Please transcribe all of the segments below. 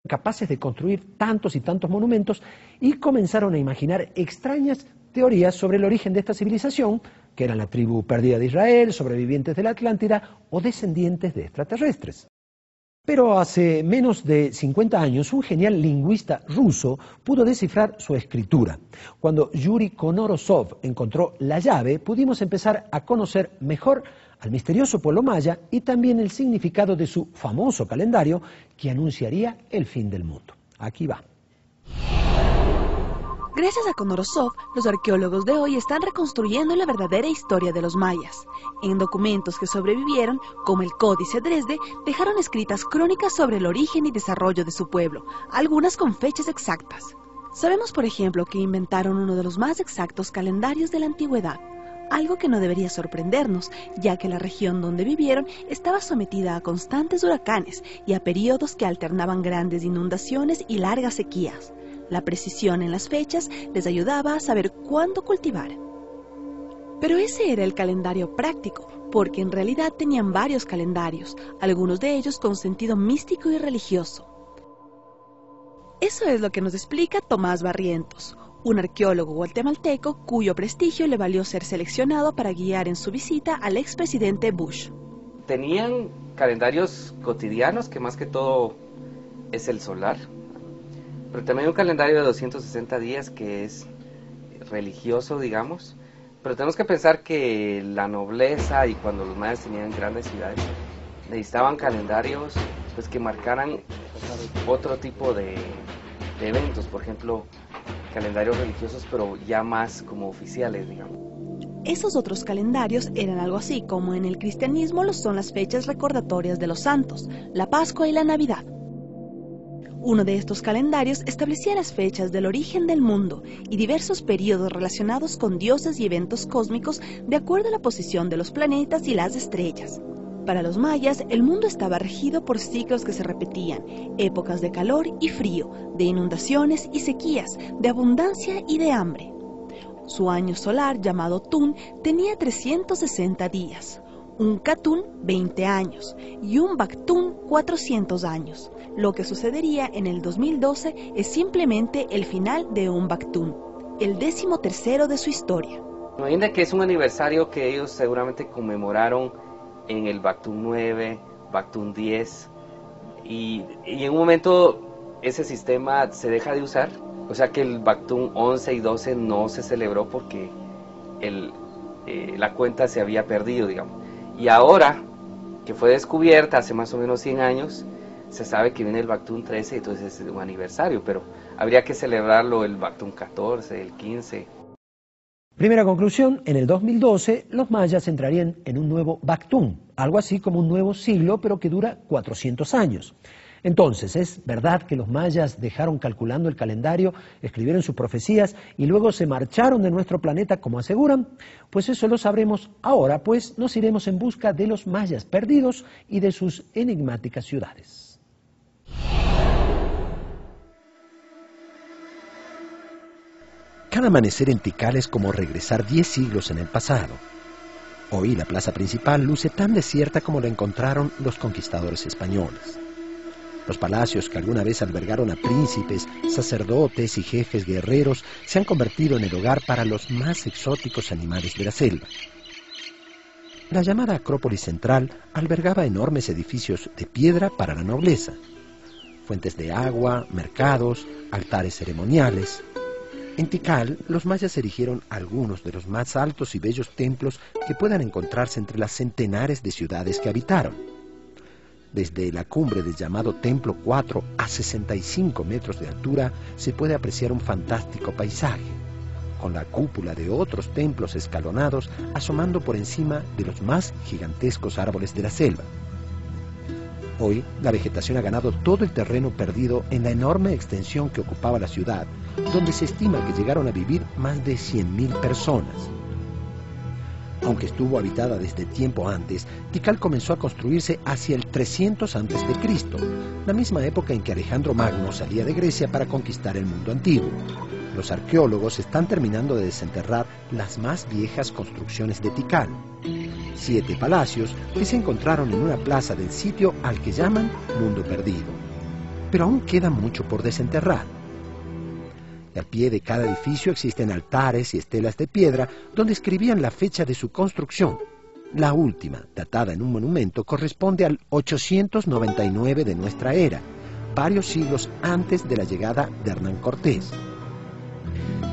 capaces de construir tantos y tantos monumentos y comenzaron a imaginar extrañas teorías sobre el origen de esta civilización, que eran la tribu perdida de Israel, sobrevivientes de la Atlántida o descendientes de extraterrestres. Pero hace menos de 50 años, un genial lingüista ruso pudo descifrar su escritura. Cuando Yuri Konorosov encontró la llave, pudimos empezar a conocer mejor al misterioso pueblo maya y también el significado de su famoso calendario que anunciaría el fin del mundo. Aquí va. Gracias a Konorosov, los arqueólogos de hoy están reconstruyendo la verdadera historia de los mayas. En documentos que sobrevivieron, como el Códice Dresde, dejaron escritas crónicas sobre el origen y desarrollo de su pueblo, algunas con fechas exactas. Sabemos, por ejemplo, que inventaron uno de los más exactos calendarios de la antigüedad, algo que no debería sorprendernos, ya que la región donde vivieron estaba sometida a constantes huracanes y a periodos que alternaban grandes inundaciones y largas sequías. La precisión en las fechas les ayudaba a saber cuándo cultivar. Pero ese era el calendario práctico, porque en realidad tenían varios calendarios, algunos de ellos con sentido místico y religioso. Eso es lo que nos explica Tomás Barrientos, un arqueólogo guatemalteco cuyo prestigio le valió ser seleccionado para guiar en su visita al expresidente Bush. Tenían calendarios cotidianos, que más que todo es el solar, pero también un calendario de 260 días que es religioso, digamos. Pero tenemos que pensar que la nobleza y cuando los mayas tenían grandes ciudades, necesitaban calendarios pues, que marcaran otro tipo de eventos, por ejemplo, calendarios religiosos, pero ya más como oficiales, digamos. Esos otros calendarios eran algo así como en el cristianismo lo son las fechas recordatorias de los santos, la Pascua y la Navidad. Uno de estos calendarios establecía las fechas del origen del mundo y diversos periodos relacionados con dioses y eventos cósmicos de acuerdo a la posición de los planetas y las estrellas. Para los mayas, el mundo estaba regido por ciclos que se repetían, épocas de calor y frío, de inundaciones y sequías, de abundancia y de hambre. Su año solar, llamado Tun, tenía 360 días, un Catún 20 años y un Bactún 400 años. Lo que sucedería en el 2012 es simplemente el final de un Bactún, el 13º de su historia. Imagina que es un aniversario que ellos seguramente conmemoraron en el Bactún 9, Bactún 10, y en un momento ese sistema se deja de usar, o sea que el Bactún 11 y 12 no se celebró porque la cuenta se había perdido, digamos. Y ahora que fue descubierta hace más o menos 100 años, se sabe que viene el Bactún 13, entonces es un aniversario, pero habría que celebrarlo el Bactún 14, el 15. Primera conclusión, en el 2012 los mayas entrarían en un nuevo Bactún, algo así como un nuevo siglo, pero que dura 400 años. Entonces, ¿es verdad que los mayas dejaron calculando el calendario, escribieron sus profecías y luego se marcharon de nuestro planeta como aseguran? Pues eso lo sabremos ahora, pues nos iremos en busca de los mayas perdidos y de sus enigmáticas ciudades. Cada amanecer en Tikal es como regresar 10 siglos en el pasado. Hoy la plaza principal luce tan desierta como la encontraron los conquistadores españoles. Los palacios que alguna vez albergaron a príncipes, sacerdotes y jefes guerreros se han convertido en el hogar para los más exóticos animales de la selva. La llamada Acrópolis Central albergaba enormes edificios de piedra para la nobleza, fuentes de agua, mercados, altares ceremoniales. En Tikal, los mayas erigieron algunos de los más altos y bellos templos que puedan encontrarse entre las centenares de ciudades que habitaron. Desde la cumbre del llamado Templo 4 a 65 metros de altura se puede apreciar un fantástico paisaje, con la cúpula de otros templos escalonados asomando por encima de los más gigantescos árboles de la selva. Hoy, la vegetación ha ganado todo el terreno perdido en la enorme extensión que ocupaba la ciudad, donde se estima que llegaron a vivir más de 100.000 personas. Aunque estuvo habitada desde tiempo antes, Tikal comenzó a construirse hacia el 300 a.C., la misma época en que Alejandro Magno salía de Grecia para conquistar el mundo antiguo. Los arqueólogos están terminando de desenterrar las más viejas construcciones de Tikal, 7 palacios que se encontraron en una plaza del sitio al que llaman Mundo Perdido. pero aún queda mucho por desenterrar. Y al pie de cada edificio existen altares y estelas de piedra donde escribían la fecha de su construcción. La última, datada en un monumento, corresponde al 899 de nuestra era, varios siglos antes de la llegada de Hernán Cortés.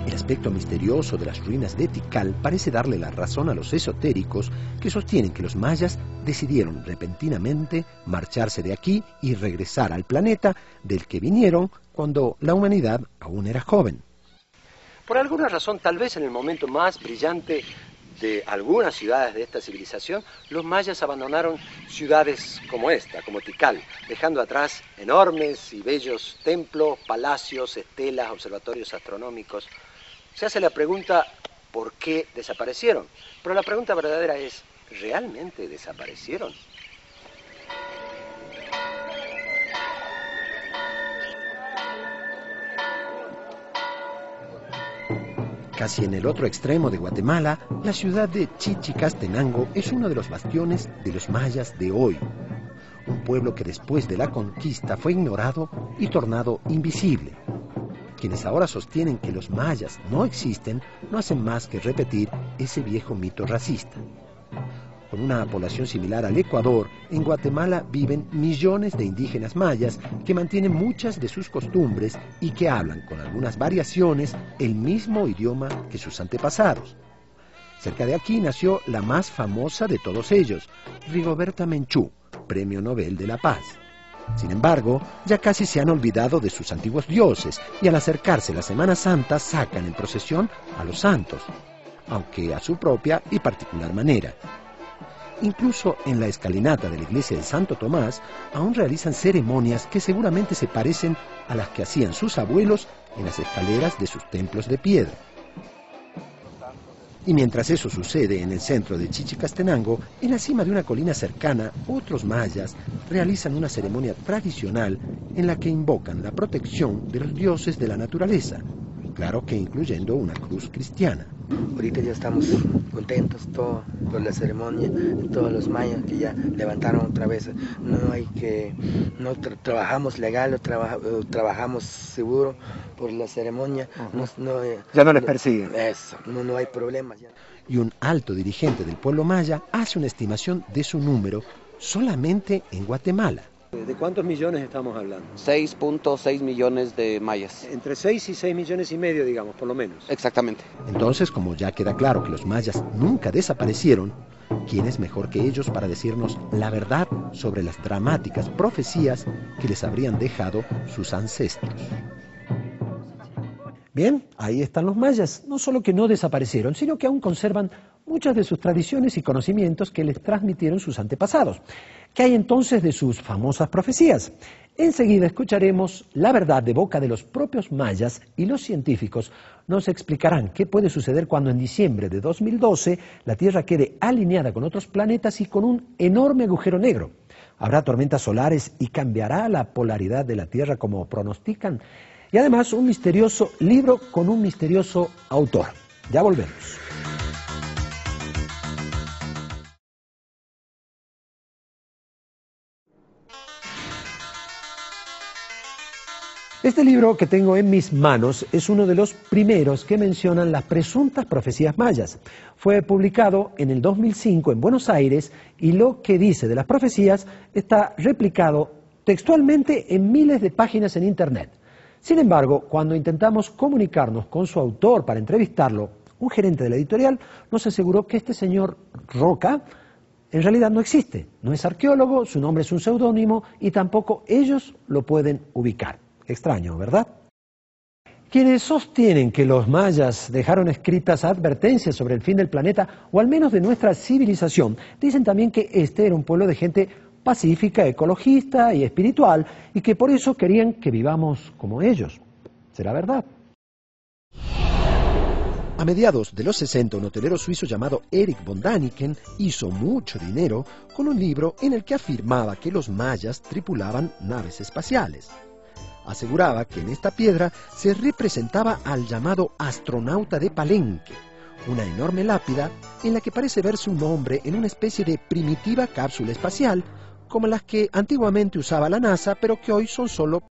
El aspecto misterioso de las ruinas de Tikal parece darle la razón a los esotéricos que sostienen que los mayas decidieron repentinamente marcharse de aquí y regresar al planeta del que vinieron cuando la humanidad aún era joven. Por alguna razón, tal vez en el momento más brillante de algunas ciudades de esta civilización, los mayas abandonaron ciudades como esta, como Tikal, dejando atrás enormes y bellos templos, palacios, estelas, observatorios astronómicos. Se hace la pregunta, ¿por qué desaparecieron? Pero la pregunta verdadera es, ¿realmente desaparecieron? Casi en el otro extremo de Guatemala, la ciudad de Chichicastenango es uno de los bastiones de los mayas de hoy. Un pueblo que después de la conquista fue ignorado y tornado invisible. Quienes ahora sostienen que los mayas no existen, no hacen más que repetir ese viejo mito racista. Con una población similar al Ecuador, en Guatemala viven millones de indígenas mayas que mantienen muchas de sus costumbres y que hablan, con algunas variaciones, el mismo idioma que sus antepasados. Cerca de aquí nació la más famosa de todos ellos, Rigoberta Menchú, Premio Nobel de la Paz. Sin embargo, ya casi se han olvidado de sus antiguos dioses y al acercarse la Semana Santa sacan en procesión a los santos, aunque a su propia y particular manera. Incluso en la escalinata de la iglesia de Santo Tomás aún realizan ceremonias que seguramente se parecen a las que hacían sus abuelos en las escaleras de sus templos de piedra. Y mientras eso sucede en el centro de Chichicastenango, en la cima de una colina cercana, otros mayas realizan una ceremonia tradicional en la que invocan la protección de los dioses de la naturaleza, claro que incluyendo una cruz cristiana. Ahorita ya estamos contentos todo por la ceremonia, todos los mayas que ya levantaron otra vez. No hay que, no trabajamos legal o trabajamos seguro por la ceremonia. Ya no les persiguen. Eso, no hay problemas. Ya. Y un alto dirigente del pueblo maya hace una estimación de su número solamente en Guatemala. ¿De cuántos millones estamos hablando? 6.6 millones de mayas. Entre 6 y 6 millones y medio, digamos, por lo menos. Exactamente. Entonces, como ya queda claro que los mayas nunca desaparecieron, ¿quién es mejor que ellos para decirnos la verdad sobre las dramáticas profecías que les habrían dejado sus ancestros? Bien, ahí están los mayas. No solo que no desaparecieron, sino que aún conservan muchas de sus tradiciones y conocimientos que les transmitieron sus antepasados. ¿Qué hay entonces de sus famosas profecías? Enseguida escucharemos la verdad de boca de los propios mayas y los científicos nos explicarán qué puede suceder cuando en diciembre de 2012 la Tierra quede alineada con otros planetas y con un enorme agujero negro. ¿Habrá tormentas solares y cambiará la polaridad de la Tierra como pronostican? Y además un misterioso libro con un misterioso autor. Ya volvemos. Este libro que tengo en mis manos es uno de los primeros que mencionan las presuntas profecías mayas. Fue publicado en el 2005 en Buenos Aires y lo que dice de las profecías está replicado textualmente en miles de páginas en Internet. Sin embargo, cuando intentamos comunicarnos con su autor para entrevistarlo, un gerente de la editorial nos aseguró que este señor Roca en realidad no existe. No es arqueólogo, su nombre es un seudónimo y tampoco ellos lo pueden ubicar. Extraño, ¿verdad? Quienes sostienen que los mayas dejaron escritas advertencias sobre el fin del planeta, o al menos de nuestra civilización, dicen también que este era un pueblo de gente pacífica, ecologista y espiritual, y que por eso querían que vivamos como ellos. ¿Será verdad? A mediados de los 60, un hotelero suizo llamado Erich von Däniken hizo mucho dinero con un libro en el que afirmaba que los mayas tripulaban naves espaciales. Aseguraba que en esta piedra se representaba al llamado astronauta de Palenque, una enorme lápida en la que parece verse un hombre en una especie de primitiva cápsula espacial, como las que antiguamente usaba la NASA, pero que hoy son solo